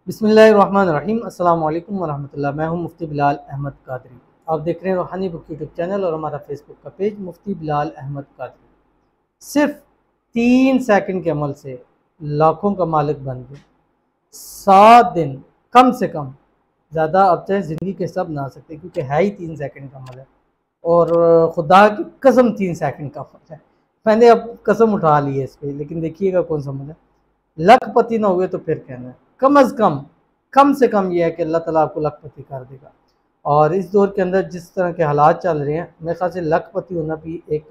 बिस्मिल्लाहिर्रहमानिर्रहीम। अस्सलाम वालेकुम वरहमतुल्लाह। मैं हूं मुफ्ती बिलाल अहमद कादरी। आप देख रहे हैं रूहानी बुक यूट्यूब चैनल और हमारा फेसबुक का पेज मुफ्ती बिलाल अहमद कादरी। सिर्फ 3 सेकंड के अमल से लाखों का मालिक बन गए। 7 दिन कम से कम, ज़्यादा अब चाहे ज़िंदगी के सब ना आ सकते क्योंकि है ही 3 सेकंड का अमल है। और खुदा की कसम 3 सेकंड का फर्क है। मैंने अब कसम उठा ली है इस पर, लेकिन देखिएगा कौन सा अमल है। लखपति ना हुए तो फिर कहना है, कम अज़ कम से कम ये है कि अल्लाह ताला आपको लखपति कर देगा। और इस दौर के अंदर जिस तरह के हालात चल रहे हैं, मेरे ख्याल से लखपति होना भी एक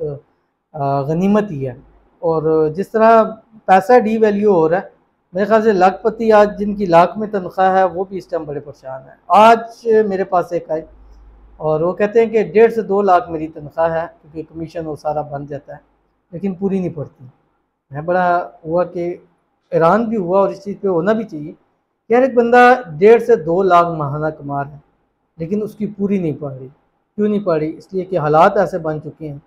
गनीमत ही है। और जिस तरह पैसा डी वैल्यू हो रहा है, मेरे ख्याल से लखपति आज जिनकी लाख में तनख्वाह है वो भी इस टाइम बड़े परेशान हैं। आज मेरे पास एक आए और वो कहते हैं कि 1.5 से 2 लाख मेरी तनख्वाह है, क्योंकि कमीशन वो सारा बन जाता है, लेकिन पूरी नहीं पड़ती। मैं बड़ा हुआ कि हैरान भी हुआ, और इस चीज़ पे होना भी चाहिए। यार, एक बंदा 1.5 से 2 लाख माहाना कमा रहा है, लेकिन उसकी पूरी नहीं पड़ रही। क्यों नहीं पड़ रही? इसलिए कि हालात ऐसे बन चुके हैं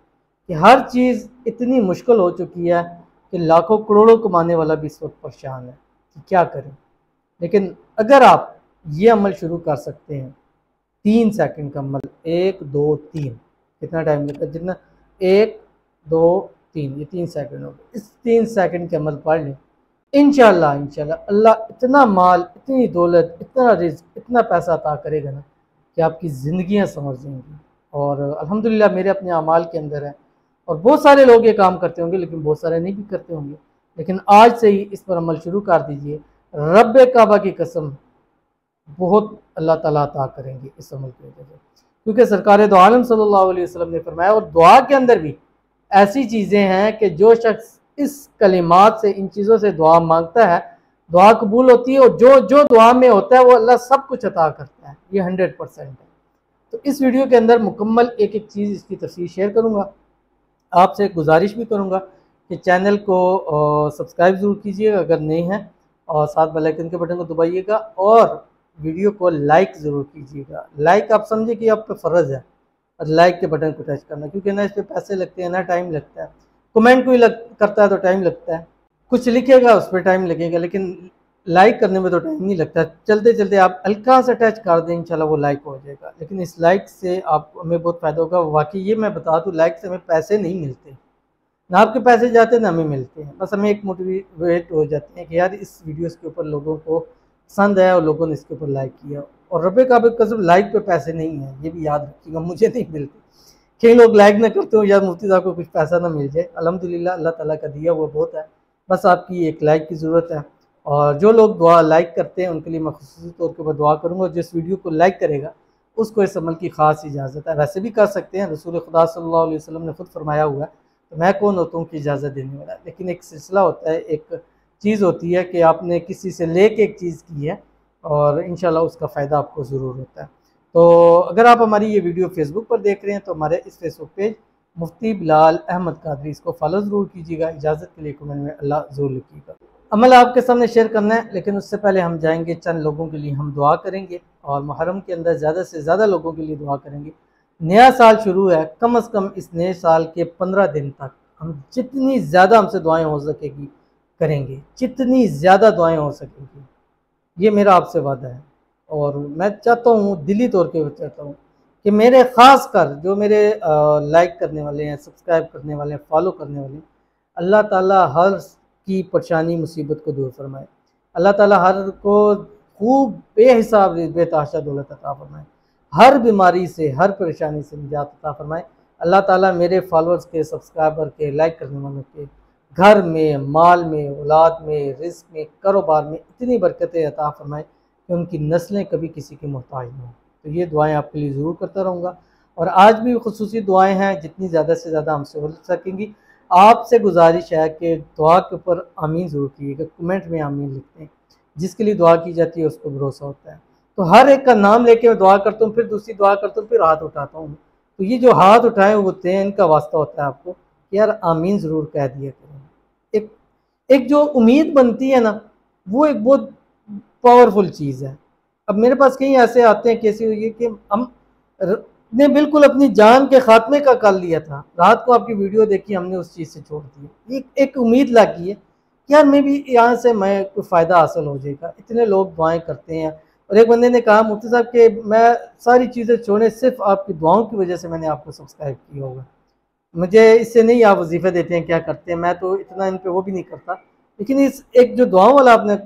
कि हर चीज़ इतनी मुश्किल हो चुकी है कि लाखों करोड़ों कमाने वाला भी इस वक्त परेशान है कि क्या करें। लेकिन अगर आप ये अमल शुरू कर सकते हैं, 3 सेकंड का अमल, 1 2 3, कितना टाइम लगता है? जितना 1 2 3, ये 3 सेकंड हो गए। इस 3 सेकंड के अमल पढ़ लें, इंशाल्लाह इंशाल्लाह अल्लाह इतना माल, इतनी दौलत, इतना रिज़्क, इतना पैसा अता करेगा ना कि आपकी ज़िंदगियाँ संवर जाएंगी। और अल्हम्दुलिल्लाह मेरे अपने अमाल के अंदर है। और बहुत सारे लोग ये काम करते होंगे, लेकिन बहुत सारे नहीं भी करते होंगे। लेकिन आज से ही इस पर अमल शुरू कर दीजिए। रब्बे काबा की कसम, बहुत अल्लाह ताला अता करेंगे इस अमल की वजह से। क्योंकि सरकार दो आलम सल्लल्लाहु अलैहि वसल्लम ने फरमाया, और दुआ के अंदर भी ऐसी चीज़ें हैं कि जो शख्स इस कलिमात से, इन चीज़ों से दुआ मांगता है, दुआ कबूल होती है। और जो जो दुआ में होता है वो अल्लाह सब कुछ अता करता है। ये 100% है। तो इस वीडियो के अंदर मुकम्मल एक एक चीज़, इसकी तफसीर शेयर करूँगा। आपसे एक गुजारिश भी करूँगा कि चैनल को सब्सक्राइब ज़रूर कीजिएगा अगर नहीं है, और साथ बेल आइकन के बटन को दबाइएगा, और वीडियो को लाइक ज़रूर कीजिएगा। लाइक आप समझे कि आप पे फ़र्ज़ है, और लाइक के बटन को टच करना, क्योंकि ना इस पर पैसे लगते हैं ना टाइम लगता है। कमेंट कोई करता है तो टाइम लगता है, कुछ लिखेगा उस पर टाइम लगेगा, लेकिन लाइक करने में तो टाइम नहीं लगता। चलते चलते आप हल्का सा टच कर दें, इंशाल्लाह वो लाइक हो जाएगा। लेकिन इस लाइक से आप हमें बहुत फ़ायदा होगा। वाकई ये मैं बता दूँ, लाइक से हमें पैसे नहीं मिलते, ना आपके पैसे जाते हैं ना हमें मिलते हैं। बस हमें एक मोटिवेट हो जाते हैं कि यार इस वीडियोस के ऊपर लोगों को पसंद है और लोगों ने इसके ऊपर लाइक किया। और रब्बे काबे कसम, लाइक पे पैसे नहीं है, ये भी याद रखिएगा, मुझे नहीं मिलते। कई लोग लाइक ना करते हो, यार मुफ्ती साहब को कुछ पैसा ना मिल जाए। अल्हम्दुलिल्लाह अल्लाह ताला का दिया हुआ बहुत है, बस आपकी एक लाइक की ज़रूरत है। और जो लोग दुआ लाइक करते हैं उनके लिए मैं खुसूसी तौर के ऊपर दुआ करूँगा। जिस वीडियो को लाइक करेगा उसको इस अमल की ख़ास इजाज़त है। वैसे भी कर सकते हैं, रसूल खुदा सल्लल्लाहु अलैहि वसल्लम ने खुद फरमाया हुआ है, तो मैं कौन होता हूँ कि इजाज़त देने वाला। लेकिन एक सिलसिला होता है, एक चीज़ होती है कि आपने किसी से ले के एक चीज़ की है, और इंशाल्लाह उसका फ़ायदा आपको ज़रूर होता है। तो अगर आप हमारी ये वीडियो फेसबुक पर देख रहे हैं तो हमारे इस फेसबुक पेज मुफ्ती बिलाल अहमद कादरी, इसको फॉलो ज़रूर कीजिएगा। इजाज़त के लिए कमेंट में अल्लाह ज़रूर लिखिएगा। अमल आपके सामने शेयर करना है, लेकिन उससे पहले हम जाएंगे चंद लोगों के लिए हम दुआ करेंगे, और मुहर्रम के अंदर ज़्यादा से ज़्यादा लोगों के लिए दुआ करेंगे। नया साल शुरू है, कम अज़ कम इस नए साल के 15 दिन तक हम जितनी ज़्यादा हमसे दुआएं हो सकेगी करेंगे, जितनी ज़्यादा दुआएं हो सकेंगी, ये मेरा आपसे वादा है। और मैं चाहता हूँ, दिली तौर पे चाहता हूँ कि मेरे ख़ास कर जो मेरे लाइक करने वाले हैं, सब्सक्राइब करने वाले हैं, फॉलो करने वाले हैं, अल्लाह ताला हर की परेशानी मुसीबत को दूर फरमाए। अल्लाह ताला हर को खूब बेहिसाब बेतहाशा दौलत अता फरमाए। हर बीमारी से, हर परेशानी से निजात अता फरमाए। अल्लाह ताला मेरे फॉलोअर्स के, सब्सक्राइबर के, लाइक करने वालों के घर में, माल में, औलाद में, रिज़्क में, कारोबार में इतनी बरकतें अता फरमाए कि उनकी नस्लें कभी किसी की मोहताज न हों। तो ये दुआएं आपके लिए ज़रूर करता रहूँगा। और आज भी खुसूसी दुआएं हैं, जितनी ज़्यादा से ज़्यादा हमसे हो सकेंगी। आपसे गुजारिश है कि दुआ के ऊपर आमीन ज़रूर कीजिएगा, कमेंट में आमीन लिखते हैं। जिसके लिए दुआ की जाती है उसको भरोसा होता है। तो हर एक का नाम लेके मैं दुआ करता हूँ, फिर दूसरी दुआ करता हूँ, फिर हाथ उठाता हूँ। तो ये जो हाथ उठाए होते हैं, इनका वास्ता होता है आपको कि यार आमीन ज़रूर कह दिया करें। एक एक जो उम्मीद बनती है ना, वो एक बहुत पावरफुल चीज़ है। अब मेरे पास कहीं ऐसे आते हैं, कैसे हुई है कि हम ने बिल्कुल अपनी जान के खात्मे का कर लिया था, रात को आपकी वीडियो देखी, हमने उस चीज़ से छोड़ दी। एक उम्मीद लगी है कि यार मैं भी यहाँ से मैं कोई फ़ायदा हासिल हो जाएगा। इतने लोग दुआएं करते हैं। और एक बंदे ने कहा मुफ्ती साहब कि मैं सारी चीज़ें छोड़े, सिर्फ आपकी दुआओं की वजह से मैंने आपको सब्सक्राइब किया होगा, मुझे इससे नहीं आप वजीफ़े देते हैं क्या करते हैं, मैं तो इतना इन पे वो भी नहीं करता, लेकिन इस एक जो दुआओं वाला आपने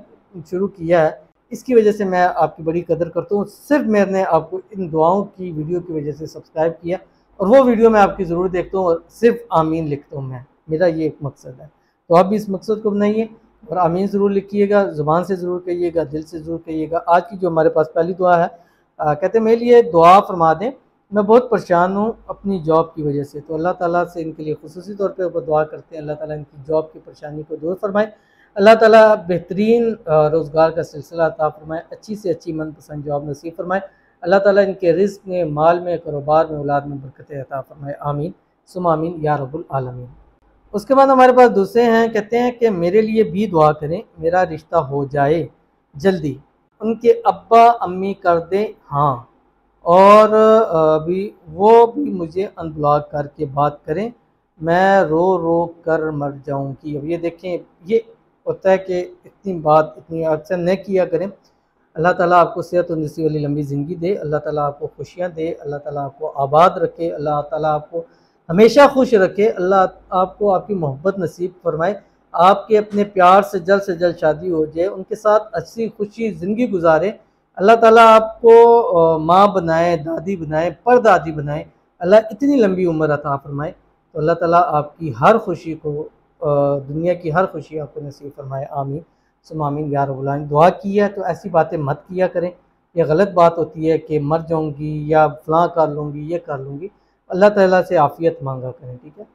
शुरू किया है इसकी वजह से मैं आपकी बड़ी कदर करता हूँ। सिर्फ मैंने आपको इन दुआओं की वीडियो की वजह से सब्सक्राइब किया और वो वीडियो मैं आपकी ज़रूर देखता हूँ और सिर्फ आमीन लिखता हूँ मैं, मेरा ये एक मकसद है। तो आप भी इस मकसद को बनाइए और आमीन ज़रूर लिखिएगा, ज़ुबान से ज़रूर कहिएगा, दिल से ज़रूर कहिएगा। आज की जो हमारे पास पहली दुआ है, कहते हैं मेरे लिए दुआ फरमा दें, मैं बहुत परेशान हूँ अपनी जॉब की वजह से। तो अल्लाह ताला से इनके लिए खुसूसी तौर पे दुआ करते हैं, अल्लाह ताला इनकी जॉब की परेशानी को दूर फरमाए, अल्लाह ताला बेहतरीन रोज़गार का सिलसिला अता फरमाए, अच्छी से अच्छी मनपसंद जॉब नसीब फरमाए, अल्लाह ताला इनके रिज़्क़ में, माल में, कारोबार में, औलाद में बरकतें अता फरमाए। आमीन सुम्मा आमीन या रब्बुल आलमीन। उसके बाद हमारे पास दूसरे हैं, कहते हैं कि मेरे लिए भी दुआ करें, मेरा रिश्ता हो जाए जल्दी, उनके अब्बा अम्मी कर दें हाँ, और भी वो भी मुझे अनब्लॉक करके बात करें, मैं रो रो कर मर जाऊंगी। अब ये देखें, ये होता है कि इतनी बात इतनी अक्सर न किया करें। अल्लाह ताला आपको सेहत और नसीब वाली लंबी ज़िंदगी दे, अल्लाह ताला आपको खुशियाँ दे, अल्लाह ताला आपको आबाद रखे, अल्लाह ताला आपको हमेशा खुश रखे, अल्लाह आपको आपकी मोहब्बत नसीब फरमाए, आपके अपने प्यार से जल्द शादी हो जाए, उनके साथ अच्छी खुशी ज़िंदगी गुजारे, अल्लाह ताला आपको माँ बनाए, दादी बनाए, परदादी बनाए, अल्लाह इतनी लंबी उम्र अता फरमाए। तो अल्लाह ताला आपकी हर खुशी को, दुनिया की हर खुशी आपको नसीब फरमाए। आमीन सुम्मा आमीन या रब्बुल आलमीन। दुआ की है तो ऐसी बातें मत किया करें, ये गलत बात होती है कि मर जाऊंगी या फलां कर लूँगी, ये कर लूँगी। अल्लाह ताला से आफ़ियत मांगा करें, ठीक है।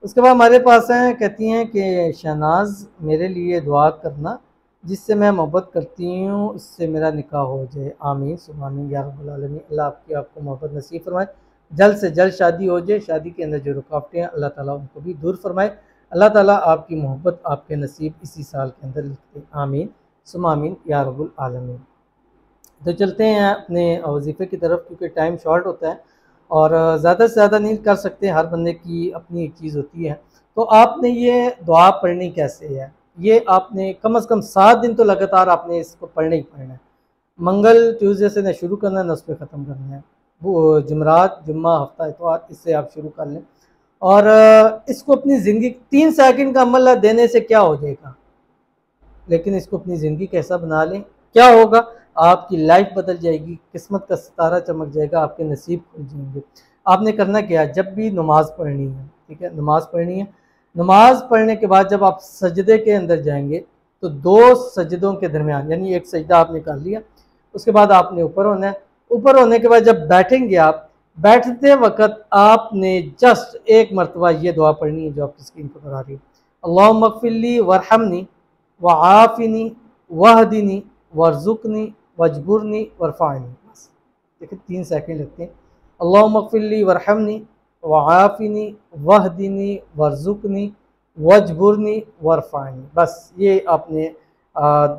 उसके बाद हमारे पास हैं, कहती हैं कि शहनाज मेरे लिए दुआ करना, जिससे मैं मोहब्बत करती हूँ उससे मेरा निकाह हो जाए। आमीन सुम्मा आमीन या रब्बुल आलमीन। अल्लाह आपको मोहब्बत नसीब फरमाए, जल्द से जल्द शादी हो जाए, शादी के अंदर जो रुकावटें हैं अल्लाह ताला उनको भी दूर फरमाए, अल्लाह ताला आपकी मोहब्बत आपके नसीब इसी साल के अंदर लिखते। आमीन सुम्मा आमीन या रब्बुल आलमीन। तो चलते हैं अपने वजीफ़े की तरफ, क्योंकि टाइम शॉर्ट होता है और ज़्यादा से ज़्यादा नहीं कर सकते, हर बंदे की अपनी एक चीज़ होती है। तो आपने ये दुआ पढ़नी कैसे है, ये आपने कम से कम 7 दिन तो लगातार आपने इसको पढ़ना ही पढ़ना है। मंगल ट्यूसडे से न शुरू करना है न उस पर ख़त्म करना है, वो जुमरात जुम्मा हफ्ता इतवार इससे आप शुरू कर लें और इसको अपनी ज़िंदगी 3 सेकंड का अमल देने से क्या हो जाएगा, लेकिन इसको अपनी ज़िंदगी कैसा बना लें, क्या होगा, आपकी लाइफ बदल जाएगी, किस्मत का सितारा चमक जाएगा, आपके नसीब खुल जाएंगे। आपने करना क्या है, जब भी नमाज़ पढ़नी है, ठीक है, नमाज़ पढ़नी है, नमाज़ पढ़ने के बाद जब आप सजदे के अंदर जाएंगे तो 2 सजदों के दरमियान, यानी एक सजदा आपने कर लिया, उसके बाद आपने ऊपर होना है, ऊपर होने के बाद जब बैठेंगे आप, बैठते वक्त आपने जस्ट एक मरतबा ये दुआ पढ़नी है जो आपकी स्क्रीन पर आ रही है, अल्लाहुम्मा अग़फ़िरली वरहमनी व आफ़िनी वहदिनी वर्ज़ुक़नी वजबुरनी वरफ़अनी। बस देखिए 3 सेकंड लगते हैं। अल्लाहुम्मा अग़फ़िरली वरहमनी व आफ़िनी वहदिनी वर्ज़ुक़नी वजबुरनी वरफ़अनी। बस ये आपने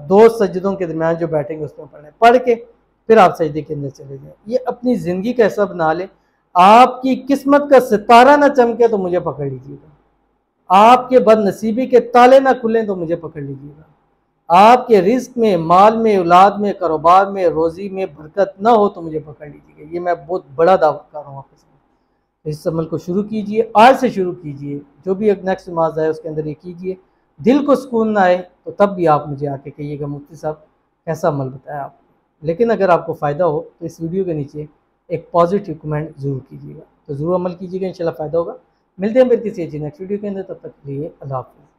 2 सजदों के दरमियान जो बैठेंगे उसमें पढ़ना है। पढ़ के फिर आप सजदे के अंदर चले जाएं। ये अपनी ज़िंदगी का ऐसा बना लें, आपकी किस्मत का सितारा ना चमके तो मुझे पकड़ लीजिएगा, आपके बदनसीबी के ताले ना खुलें तो मुझे पकड़ लीजिएगा, आपके रिस्क में, माल में, औलाद में, कारोबार में, रोज़ी में बरकत ना हो तो मुझे पकड़ लीजिएगा। ये मैं बहुत बड़ा दावा कर रहा हूँ आपके सामने। इस अमल को शुरू कीजिए, आज से शुरू कीजिए, जो भी एक नेक्स्ट नमाज आए उसके अंदर ये कीजिए। दिल को सुकून ना आए तो तब भी आप मुझे आके कहिएगा मुफ्ती साहब कैसा अमल बताया आपने, लेकिन अगर आपको फ़ायदा हो तो इस वीडियो के नीचे एक पॉजिटिव कमेंट ज़रूर कीजिएगा। तो ज़रूर अमल कीजिएगा, इंशाल्लाह फ़ायदा होगा। मिलते हैं फिर किसी अच्छी नेक्स्ट वीडियो के अंदर, तब तक के लिए अल्लाह हाफ़िज़।